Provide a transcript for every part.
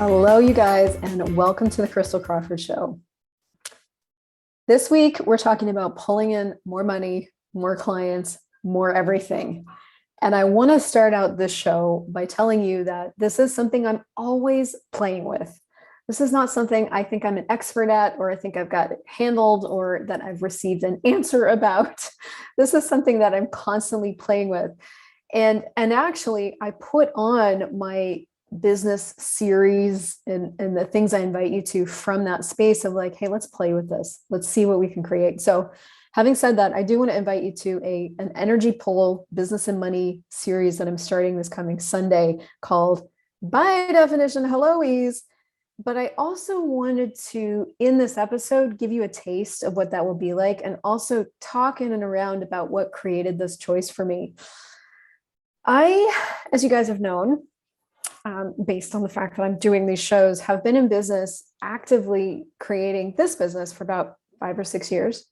Hello, you guys, and welcome to the Crystal Crawford Show. This week, we're talking about pulling in more money, more clients, more everything. And I want to start out this show by telling you that this is something I'm always playing with. This is not something I think I'm an expert at, or I think I've got it handled, or that I've received an answer about. This is something that I'm constantly playing with. And actually, I put on my business series and the things I invite you to from that space of like, hey, let's play with this. Let's see what we can create. So having said that, I do want to invite you to an energy pull business and money series that I'm starting this coming Sunday called By Definition Helloese. But I also wanted to, in this episode, give you a taste of what that will be like, and also talk in and around about what created this choice for me. As you guys have known, based on the fact that I'm doing these shows, have been in business, actively creating this business for about 5 or 6 years.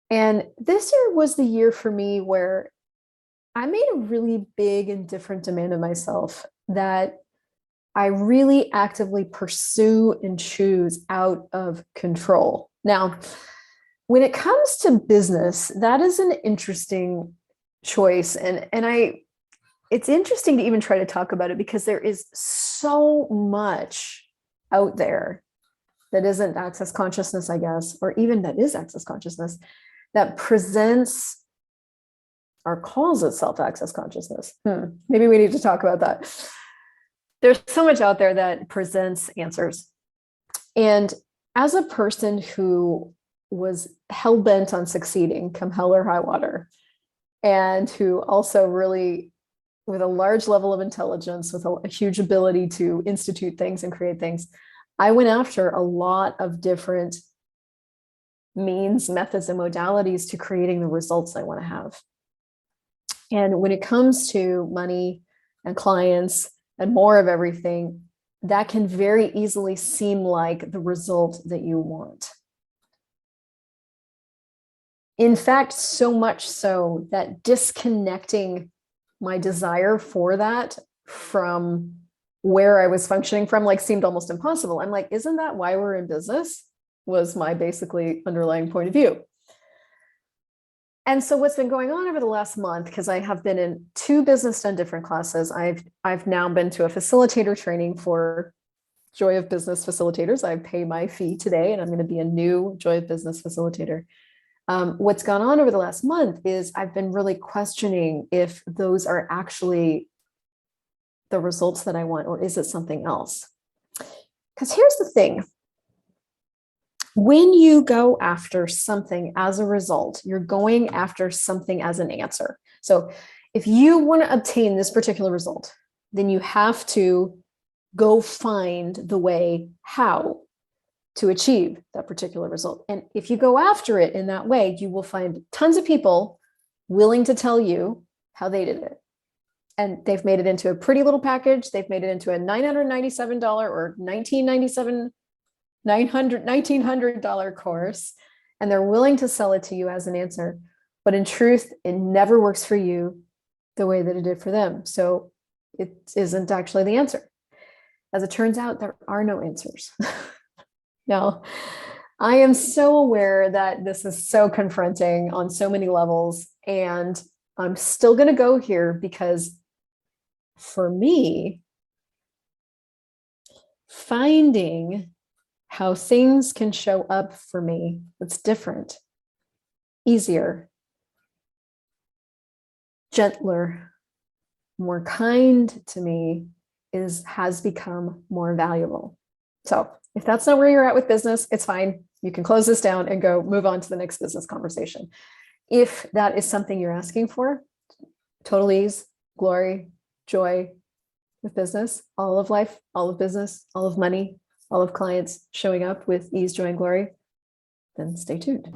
And this year was the year for me where I made a really big and different demand of myself that I really actively pursue and choose out of control. Now, when it comes to business, that is an interesting choice. And it's interesting to even try to talk about it because there is so much out there that isn't access consciousness, I guess, or even that is access consciousness, that presents or calls itself access consciousness. Maybe we need to talk about that. There's so much out there that presents answers. And as a person who was hell-bent on succeeding, come hell or high water, and who also really, with a large level of intelligence, with a huge ability to institute things and create things, I went after a lot of different means, methods, and modalities to creating the results I want to have. And when it comes to money and clients and more of everything, that can very easily seem like the result that you want. In fact, so much so that disconnecting my desire for that from where I was functioning from seemed almost impossible. I'm like, isn't that why we're in business? Was my basically underlying point of view. And so what's been going on over the last month, because I have been in 2 business done different classes, I've now been to a facilitator training for Joy of Business facilitators. I pay my fee today, and I'm going to be a new Joy of Business facilitator. What's gone on over the last month is I've been really questioning if those are actually the results that I want, or is it something else? Because here's the thing. When you go after something as a result, you're going after something as an answer. So if you want to obtain this particular result, then you have to go find the way how to achieve that particular result. And if you go after it in that way, you will find tons of people willing to tell you how they did it. And they've made it into a pretty little package. They've made it into a $997 or $1,900 course, and they're willing to sell it to you as an answer. But in truth, it never works for you the way that it did for them. So it isn't actually the answer. As it turns out, there are no answers. Now, I am so aware that this is so confronting on so many levels, and I'm still going to go here because for me, finding how things can show up for me that's different, easier, gentler, more kind to me has become more valuable. So if that's not where you're at with business, it's fine. You can close this down and go move on to the next business conversation. If that is something you're asking for, total ease, glory, joy with business, all of life, all of business, all of money, all of clients showing up with ease, joy, and glory, then stay tuned.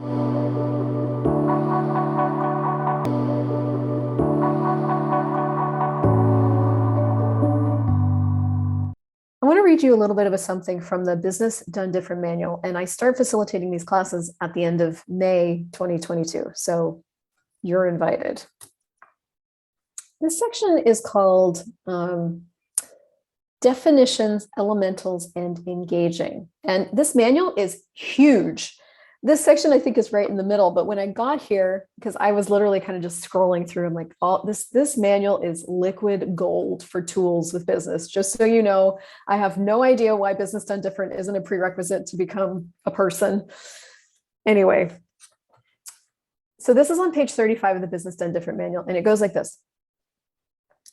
I want to read you a little bit of something from the Business Done Different manual, and I start facilitating these classes at the end of May 2022, so you're invited. This section is called definitions, elementals, and engaging. And this manual is huge. This section I think is right in the middle, but when I got here, because I was literally kind of just scrolling through, I'm like, oh, this manual is liquid gold for tools with business. Just so you know, I have no idea why business done different isn't a prerequisite to become a person. Anyway, so this is on page 35 of the Business Done Different manual, and it goes like this.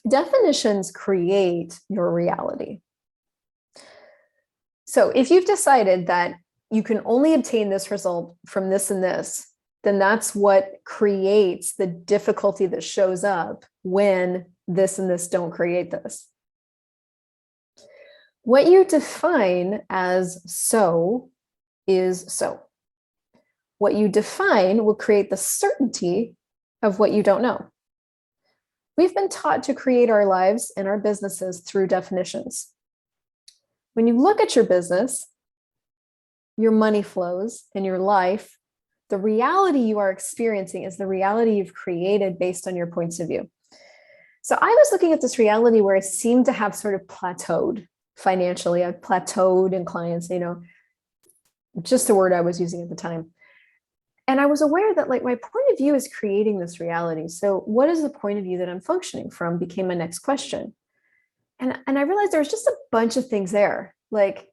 Definitions create your reality. So if you've decided that you can only obtain this result from this and this, then that's what creates the difficulty that shows up when this and this don't create this. What you define as so is so. What you define will create the certainty of what you don't know. We've been taught to create our lives and our businesses through definitions. When you look at your business, your money flows in your life, the reality you are experiencing is the reality you've created based on your points of view. So I was looking at this reality where I seemed to have sort of plateaued financially. I've plateaued in clients, just a word I was using at the time. And I was aware that like my point of view is creating this reality. So what is the point of view that I'm functioning from became my next question. And I realized there was just a bunch of things there. Like,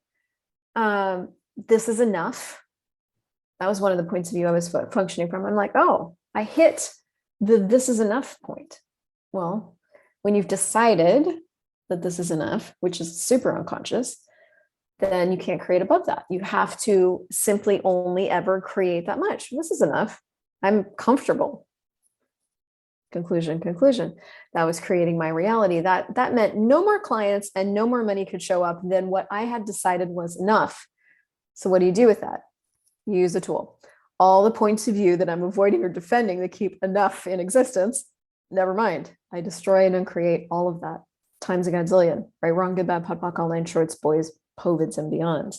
this is enough. That was one of the points of view I was functioning from. I'm like, oh, I hit the this is enough point. Well, when you've decided that this is enough, which is super unconscious, then you can't create above that. You have to simply only ever create that much. This is enough. I'm comfortable. Conclusion. That was creating my reality. That meant no more clients and no more money could show up than what I had decided was enough. So what do you do with that? You use a tool. All the points of view that I'm avoiding or defending that keep enough in existence, never mind. I destroy and uncreate all of that times a godzillion. Right, wrong, good, bad, podpoc, all nine shorts, boys, POVIDs, and beyonds.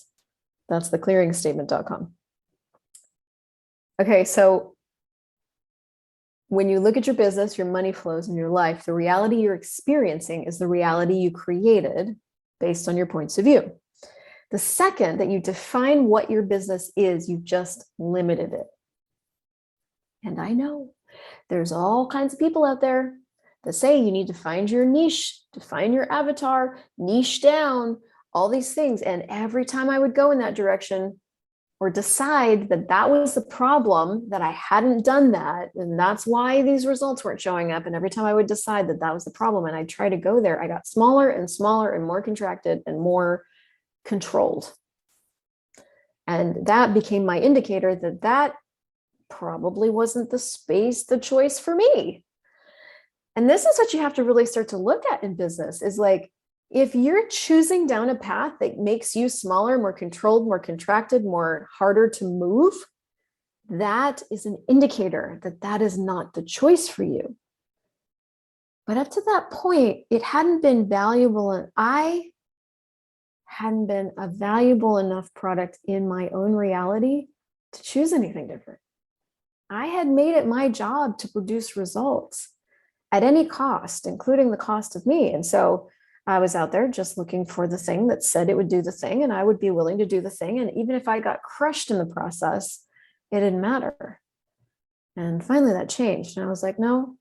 That's the clearingstatement.com. Okay, so when you look at your business, your money flows in your life, the reality you're experiencing is the reality you created based on your points of view. The second that you define what your business is, you've just limited it. And I know there's all kinds of people out there that say you need to find your niche, define your avatar, niche down, all these things. And every time I would go in that direction or decide that that was the problem, that I hadn't done that, and that's why these results weren't showing up. And every time I would decide that that was the problem and I try to go there, I got smaller and smaller and more contracted and more controlled. And that became my indicator that that probably wasn't the choice for me. And this is what you have to really start to look at in business is like, if you're choosing down a path that makes you smaller, more controlled, more contracted, more harder to move, that is an indicator that that is not the choice for you. But up to that point, it hadn't been valuable, and I hadn't been a valuable enough product in my own reality to choose anything different. I had made it my job to produce results at any cost, including the cost of me. And so I was out there just looking for the thing that said it would do the thing, and I would be willing to do the thing. And even if I got crushed in the process, it didn't matter. And finally that changed. And I was like, no,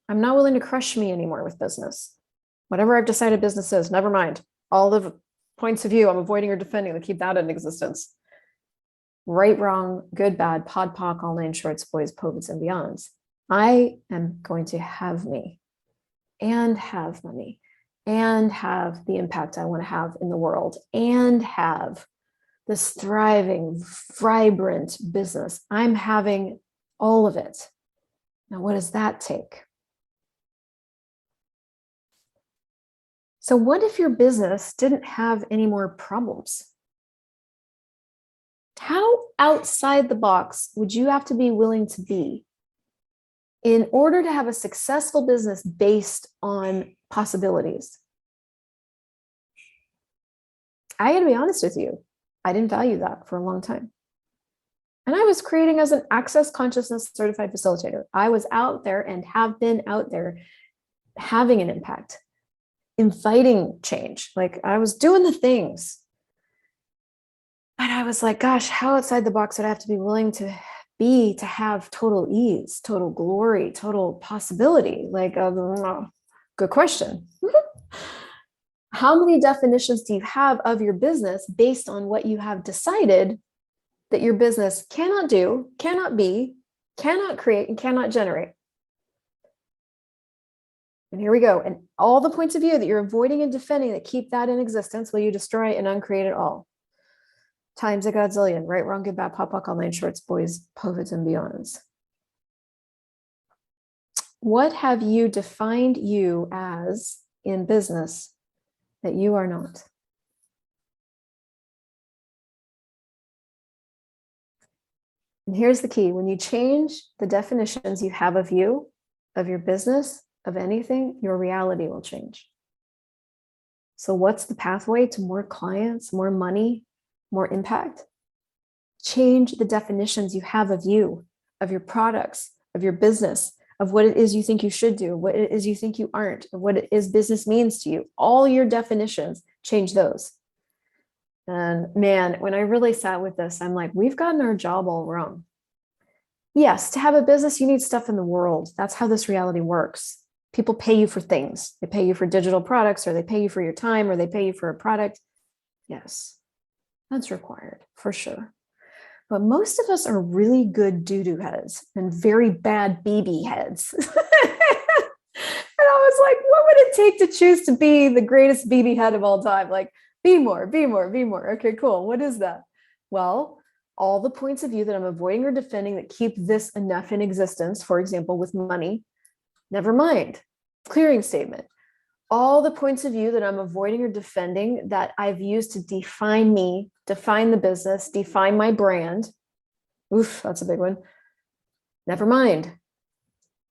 I'm not willing to crush me anymore with business. Whatever I've decided business is, never mind. All the points of view I'm avoiding or defending to keep that in existence. Right, wrong, good, bad, pod, poc, all nine shorts, boys, POVIDs, and beyonds. I am going to have me and have money and have the impact I want to have in the world and have this thriving, vibrant business. I'm having all of it. Now, what does that take? So what if your business didn't have any more problems? How outside the box would you have to be willing to be in order to have a successful business based on possibilities? I got to be honest with you, I didn't value that for a long time. And I was creating as an access consciousness certified facilitator. I was out there and have been out there having an impact. inviting change. Like I was doing the things, but I was like, gosh, how outside the box would I have to be willing to be to have total ease, total glory, total possibility? Like, good question. How many definitions do you have of your business based on what you have decided that your business cannot do, cannot be, cannot create, and cannot generate? And here we go. And all the points of view that you're avoiding and defending that keep that in existence, will you destroy and uncreate it all? Times a godzillion, right, wrong, good, bad, pop, pop, all nine shorts, boys, poets, and beyonds. What have you defined you as in business that you are not? And here's the key. When you change the definitions you have of you, of your business, of anything, your reality will change. So what's the pathway to more clients, more money, more impact? Change the definitions you have of you, of your products, of your business, of what it is you think you should do, what it is you think you aren't, of what it is business means to you. All your definitions, change those. And man, when I really sat with this, I'm like, we've gotten our job all wrong. Yes, to have a business, you need stuff in the world. That's how this reality works. People pay you for things. They pay you for digital products, or they pay you for your time, or they pay you for a product. Yes, that's required for sure. But most of us are really good doo-doo heads and very bad BB heads. And I was like, what would it take to choose to be the greatest BB head of all time? Like, be more, be more, be more. Okay, cool. What is that? Well, all the points of view that I'm avoiding or defending that keep this enough in existence, for example, with money, never mind. Clearing statement. All the points of view that I'm avoiding or defending that I've used to define me, define the business, define my brand. Oof, that's a big one. Never mind.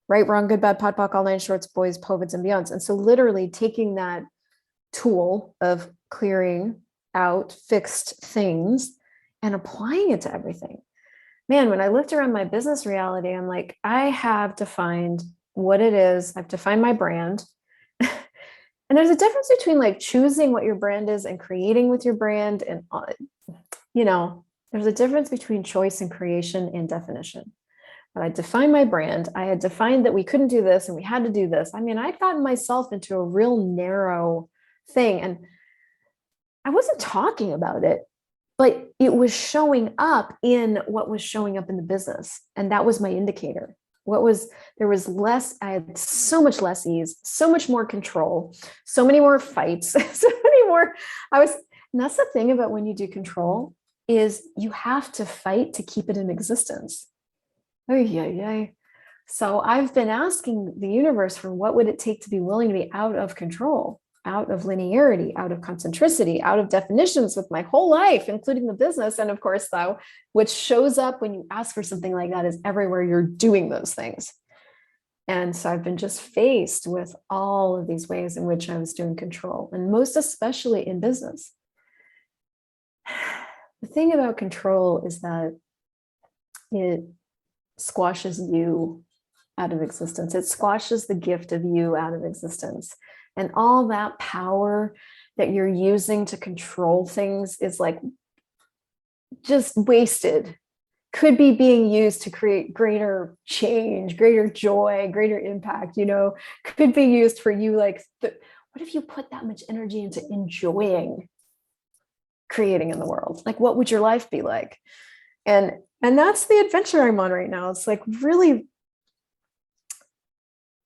Right, wrong, good, bad, pot, pock, all nine shorts, boys, poets, and beyonds. And so literally taking that tool of clearing out fixed things and applying it to everything. Man, when I looked around my business reality, I'm like, I have defined what it is. I've defined my brand. And there's a difference between like choosing what your brand is and creating with your brand. And, there's a difference between choice and creation and definition. But I defined my brand. I had defined that we couldn't do this and we had to do this. I mean, I'd gotten myself into a real narrow thing, and I wasn't talking about it, but it was showing up in what was showing up in the business. And that was my indicator. There was less, I had so much less ease, so much more control, so many more fights, so many more, and that's the thing about when you do control is you have to fight to keep it in existence. Oh, yeah. So I've been asking the universe for what would it take to be willing to be out of control, out of linearity, out of concentricity, out of definitions with my whole life, including the business. And of course, though, what shows up when you ask for something like that is everywhere you're doing those things. And so I've been just faced with all of these ways in which I was doing control, and most especially in business. The thing about control is that it squashes you out of existence. It squashes the gift of you out of existence. And all that power that you're using to control things is like just wasted. Could be being used to create greater change, greater joy, greater impact, could be used for you. Like, what if you put that much energy into enjoying creating in the world? Like, what would your life be like? And that's the adventure I'm on right now. It's like really,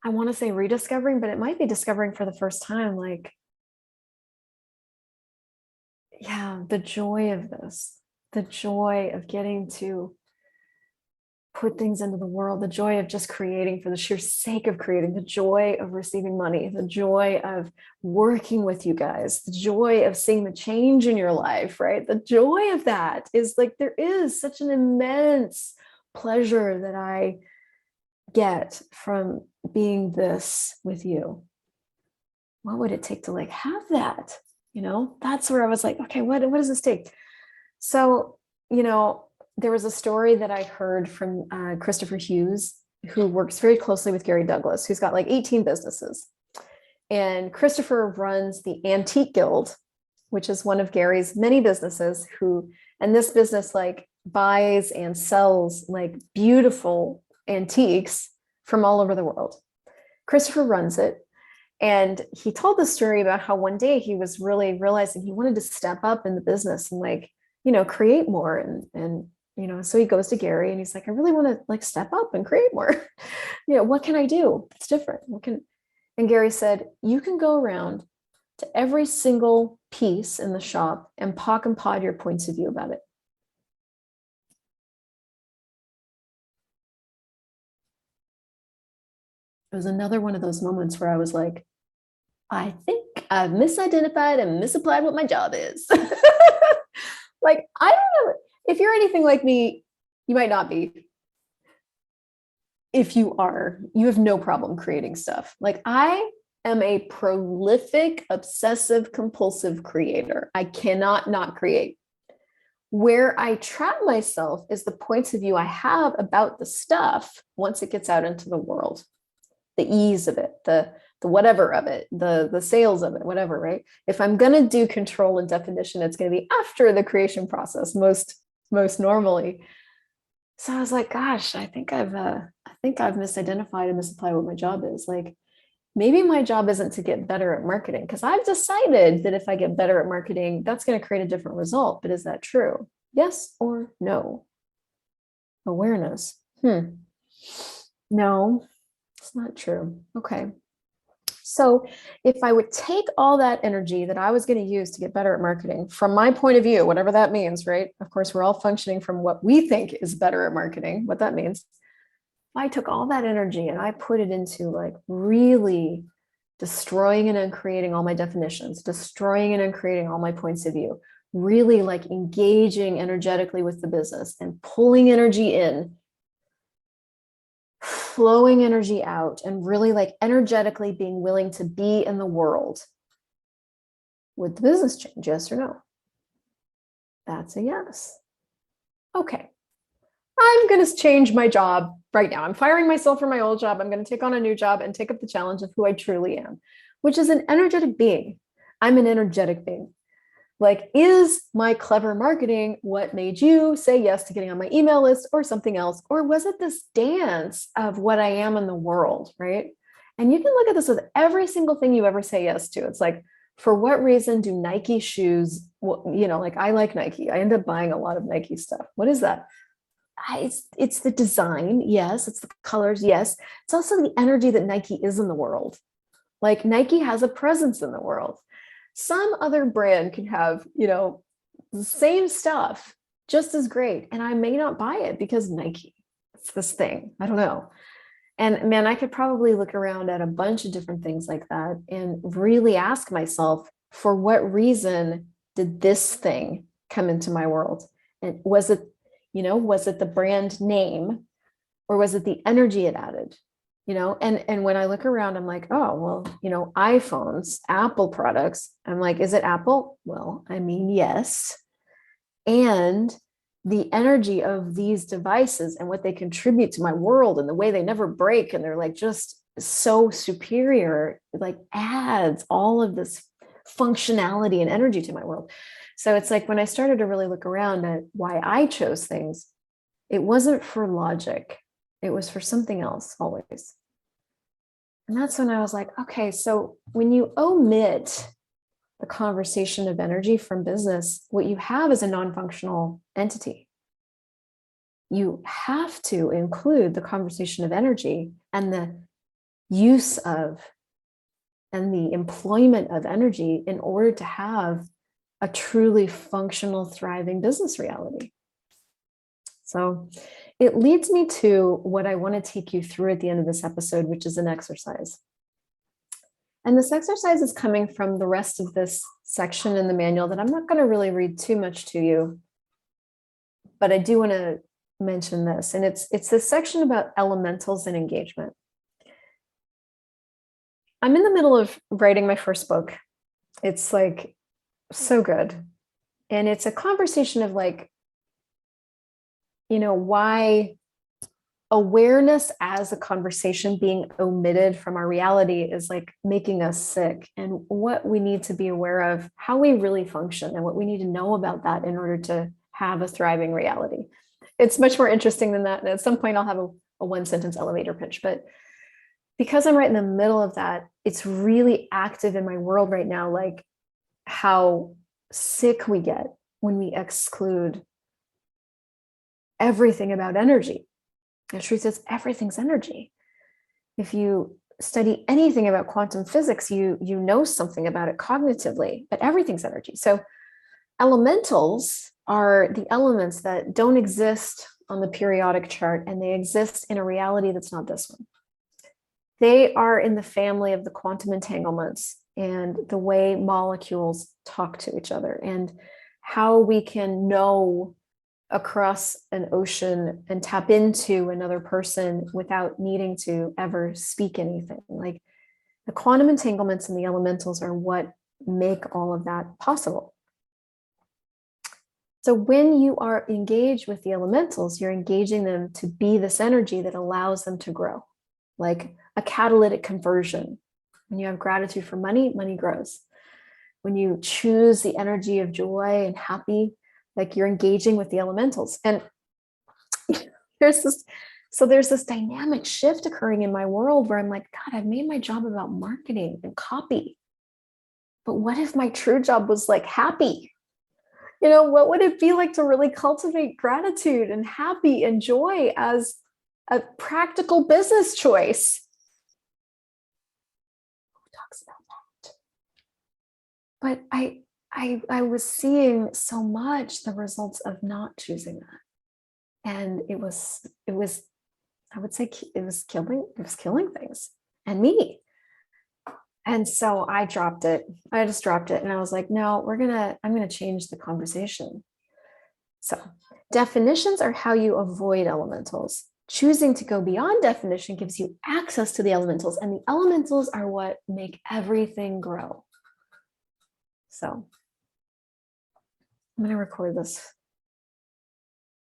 I want to say rediscovering, but it might be discovering for the first time, like, yeah, the joy of this, the joy of getting to put things into the world, the joy of just creating for the sheer sake of creating, the joy of receiving money, the joy of working with you guys, the joy of seeing the change in your life, right? The joy of that is like, there is such an immense pleasure that I get from being this with you. What would it take to like have that? That's where I was like, okay, what does this take? So, there was a story that I heard from Christopher Hughes, who works very closely with Gary Douglas, who's got like 18 businesses. And Christopher runs the Antique Guild, which is one of Gary's many businesses and this business like buys and sells like beautiful antiques from all over the world. Christopher runs it. And he told the story about how one day he was really realizing he wanted to step up in the business and like, create more. And so he goes to Gary and he's like, I really want to like step up and create more. What can I do? It's different. And Gary said, you can go around to every single piece in the shop and pock and pod your points of view about it. It was another one of those moments where I was like, I think I've misidentified and misapplied what my job is. Like, I don't know. If you're anything like me, you might not be. If you are, you have no problem creating stuff. Like, I am a prolific, obsessive, compulsive creator. I cannot not create. Where I trap myself is the points of view I have about the stuff once it gets out into the world. The ease of it, the whatever of it, the sales of it, whatever, right? If I'm going to do control and definition, it's going to be after the creation process, most normally. So I was like, gosh, I think I've misidentified and misapplied what my job is. Like, maybe my job isn't to get better at marketing, because I've decided that if I get better at marketing, that's going to create a different result. But is that true? Yes or no? Awareness. No, it's not true. Okay. So if I would take all that energy that I was going to use to get better at marketing, from my point of view, whatever that means, right? Of course, we're all functioning from what we think is better at marketing, what that means. If I took all that energy and I put it into like really destroying and uncreating all my definitions, destroying and uncreating all my points of view, really like engaging energetically with the business and pulling energy in, flowing energy out, and really like energetically being willing to be in the world, would the business change? Yes or no? That's a yes. Okay. I'm going to change my job right now. I'm firing myself from my old job. I'm going to take on a new job and take up the challenge of who I truly am, which is an energetic being. I'm an energetic being. Like, is my clever marketing what made you say yes to getting on my email list or something else? Or was it this dance of what I am in the world, right? And you can look at this with every single thing you ever say yes to. It's like, for what reason do Nike shoes, like I like Nike. I end up buying a lot of Nike stuff. What is that? It's the design. Yes. It's the colors. Yes. It's also the energy that Nike is in the world. Like, Nike has a presence in the world. Some other brand can have, the same stuff just as great. And I may not buy it because Nike, it's this thing. I don't know. And man, I could probably look around at a bunch of different things like that and really ask myself, for what reason did this thing come into my world? And was it the brand name, or was it the energy it added? And when I look around, I'm like, oh, well, iPhones, Apple products. I'm like, is it Apple? Well, I mean, yes. And the energy of these devices and what they contribute to my world and the way they never break, and they're like just so superior, like adds all of this functionality and energy to my world. So it's like, when I started to really look around at why I chose things, it wasn't for logic. It was for something else always. And that's when I was like, okay, so when you omit the conversation of energy from business, what you have is a non-functional entity. You have to include the conversation of energy and the use of and the employment of energy in order to have a truly functional, thriving business reality. So it leads me to what I want to take you through at the end of this episode, which is an exercise. And this exercise is coming from the rest of this section in the manual that I'm not going to really read too much to you, but I do want to mention this. And it's this section about elementals and engagement. I'm in the middle of writing my first book. It's like so good. And it's a conversation of like, why awareness as a conversation being omitted from our reality is like making us sick. And what we need to be aware of, how we really function, and what we need to know about that in order to have a thriving reality. It's much more interesting than that. And at some point, I'll have a one sentence elevator pitch. But because I'm right in the middle of that, it's really active in my world right now, like how sick we get when we exclude everything about energy. The truth is, everything's energy. If you study anything about quantum physics, you know something about it cognitively, but everything's energy. So elementals are the elements that don't exist on the periodic chart, and they exist in a reality that's not this one. They are in the family of the quantum entanglements and the way molecules talk to each other, and how we can know across an ocean and tap into another person without needing to ever speak anything. Like, the quantum entanglements and the elementals are what make all of that possible. So when you are engaged with the elementals, you're engaging them to be this energy that allows them to grow, like a catalytic conversion. When you have gratitude for money, money grows. When you choose the energy of joy and happy, like, you're engaging with the elementals. And there's this dynamic shift occurring in my world where I'm like, God, I've made my job about marketing and copy. But what if my true job was like happy? What would it be like to really cultivate gratitude and happy and joy as a practical business choice? Who talks about that? But I was seeing so much the results of not choosing that. And it was, I would say it was killing things and me. And so I dropped it. I just dropped it. And I was like, no, I'm going to change the conversation. So definitions are how you avoid elementals. Choosing to go beyond definition gives you access to the elementals, and the elementals are what make everything grow. So I'm going to record this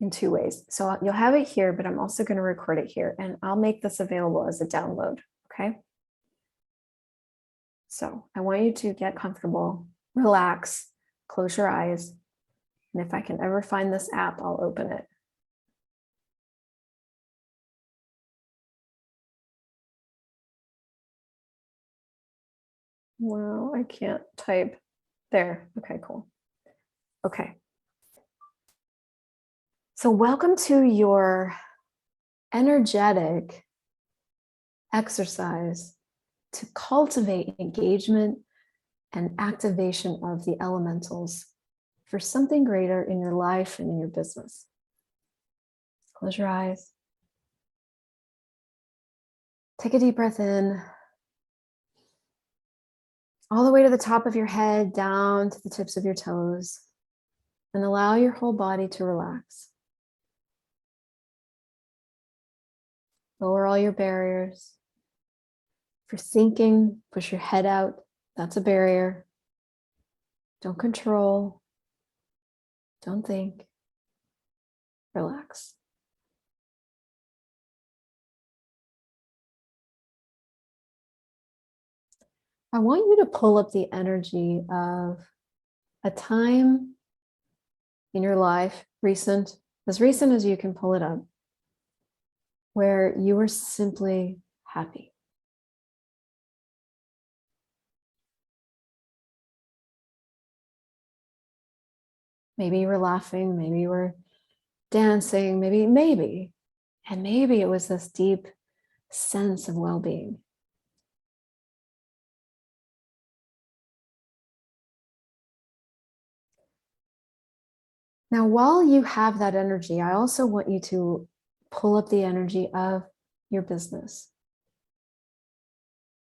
in two ways. So you'll have it here, but I'm also going to record it here, and I'll make this available as a download. Okay. So I want you to get comfortable, relax, close your eyes. And if I can ever find this app, I'll open it. Well, I can't type there. Okay, cool. Okay. So welcome to your energetic exercise to cultivate engagement and activation of the elementals for something greater in your life and in your business. Close your eyes. Take a deep breath in, all the way to the top of your head, down to the tips of your toes, and allow your whole body to relax. Lower all your barriers. For thinking, push your head out. That's a barrier. Don't control. Don't think. Relax. I want you to pull up the energy of a time in your life, as recent as you can pull it up, where you were simply happy. Maybe you were laughing, maybe you were dancing, maybe, and maybe it was this deep sense of well-being. Now, while you have that energy, I also want you to pull up the energy of your business.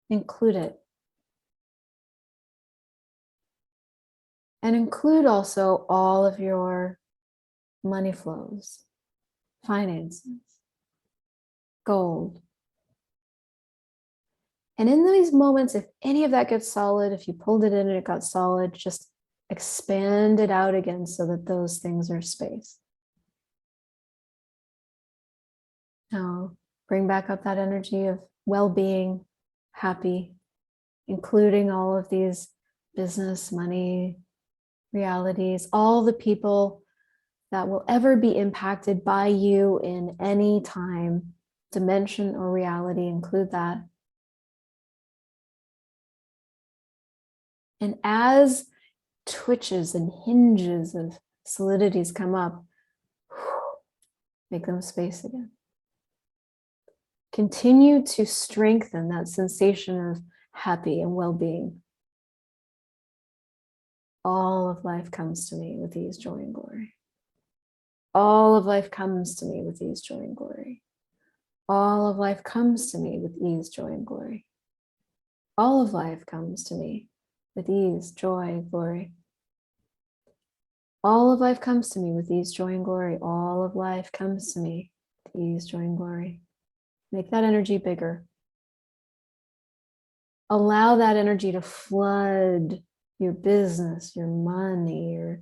Include it. And include also all of your money flows, finances, gold. And in these moments, if any of that gets solid, if you pulled it in and it got solid, just expand it out again so that those things are space. Now, bring back up that energy of well-being, happy, including all of these business, money, realities, all the people that will ever be impacted by you in any time, dimension, or reality. Include that. And as twitches and hinges of solidities come up, make them space again. Continue to strengthen that sensation of happy and well-being. All of life comes to me with ease, joy, and glory. All of life comes to me with ease, joy, and glory. All of life comes to me with ease, joy, and glory. All of life comes to me with ease, joy, glory. All of life comes to me with ease, joy, and glory. All of life comes to me with ease, joy, and glory. Make that energy bigger. Allow that energy to flood your business, your money, your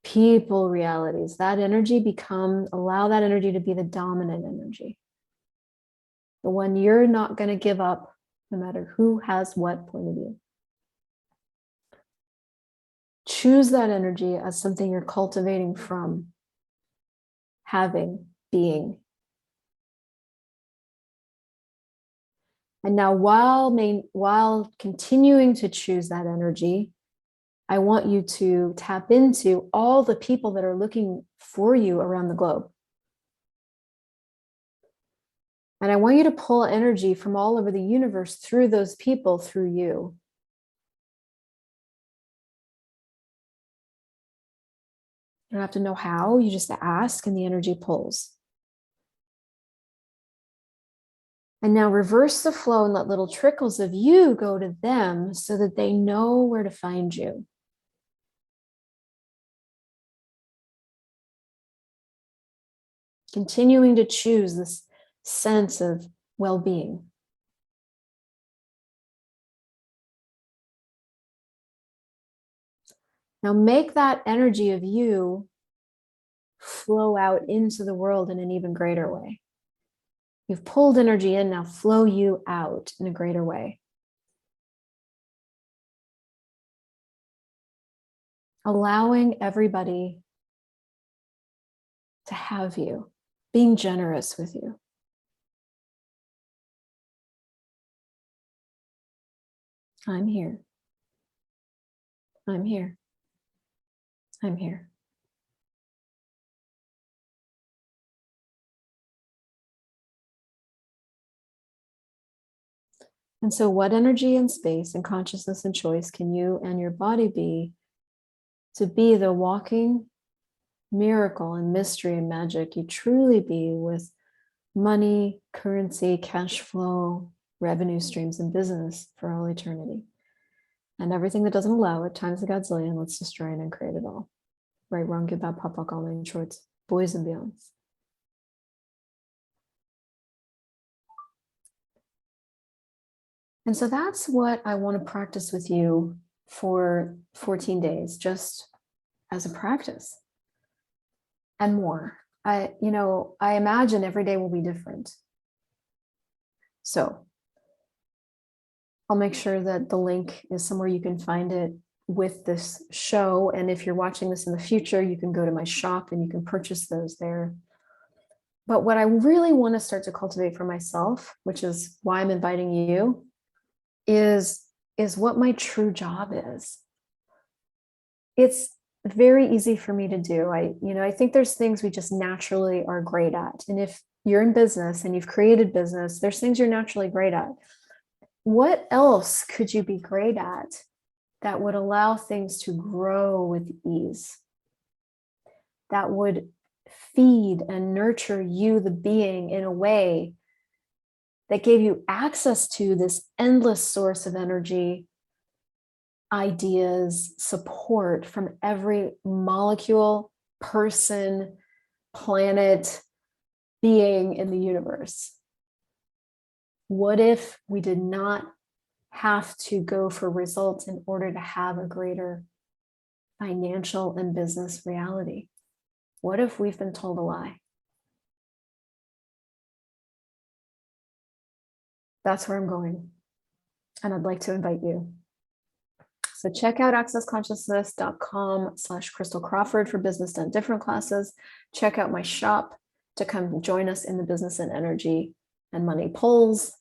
people realities. That energy allow that energy to be the dominant energy. The one you're not going to give up, no matter who has what point of view. Choose that energy as something you're cultivating from, having, being. And now while continuing to choose that energy, I want you to tap into all the people that are looking for you around the globe. And I want you to pull energy from all over the universe through those people, through you. You don't have to know how, you just ask and the energy pulls. And now reverse the flow and let little trickles of you go to them so that they know where to find you. Continuing to choose this sense of well-being. Now make that energy of you flow out into the world in an even greater way. You've pulled energy in, now flow you out in a greater way. Allowing everybody to have you, being generous with you. I'm here. I'm here. I'm here. And so what energy and space and consciousness and choice can you and your body be to be the walking miracle and mystery and magic you truly be with money, currency, cash flow, revenue streams, and business for all eternity? And everything that doesn't allow it, times a godzillion, let's destroy and uncreate it all. Right, wrong, good, bad, pop, all nine shorts, boys and beyonds. And so that's what I want to practice with you for 14 days, just as a practice and more. I imagine every day will be different. So I'll make sure that the link is somewhere you can find it with this show. And if you're watching this in the future, you can go to my shop and you can purchase those there. But what I really want to start to cultivate for myself, which is why I'm inviting you, is what my true job is. It's very easy for me to do. I think there's things we just naturally are great at. And if you're in business and you've created business, there's things you're naturally great at. What else could you be great at that would allow things to grow with ease? That would feed and nurture you, the being, in a way that gave you access to this endless source of energy, ideas, support from every molecule, person, planet, being in the universe. What if we did not have to go for results in order to have a greater financial and business reality? What if we've been told a lie? That's where I'm going. And I'd like to invite you. So check out accessconsciousness.com/Crystal Crawford for business done different classes. Check out my shop to come join us in the business and energy and money polls.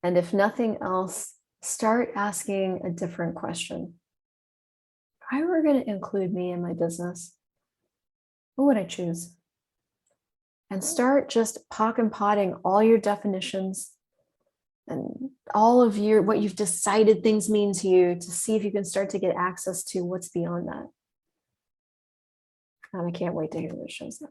And if nothing else, start asking a different question. If I were going to include me in my business, what would I choose? And start just pock and potting all your definitions and all of your what you've decided things mean to you, to see if you can start to get access to what's beyond that. And I can't wait to hear what it shows up.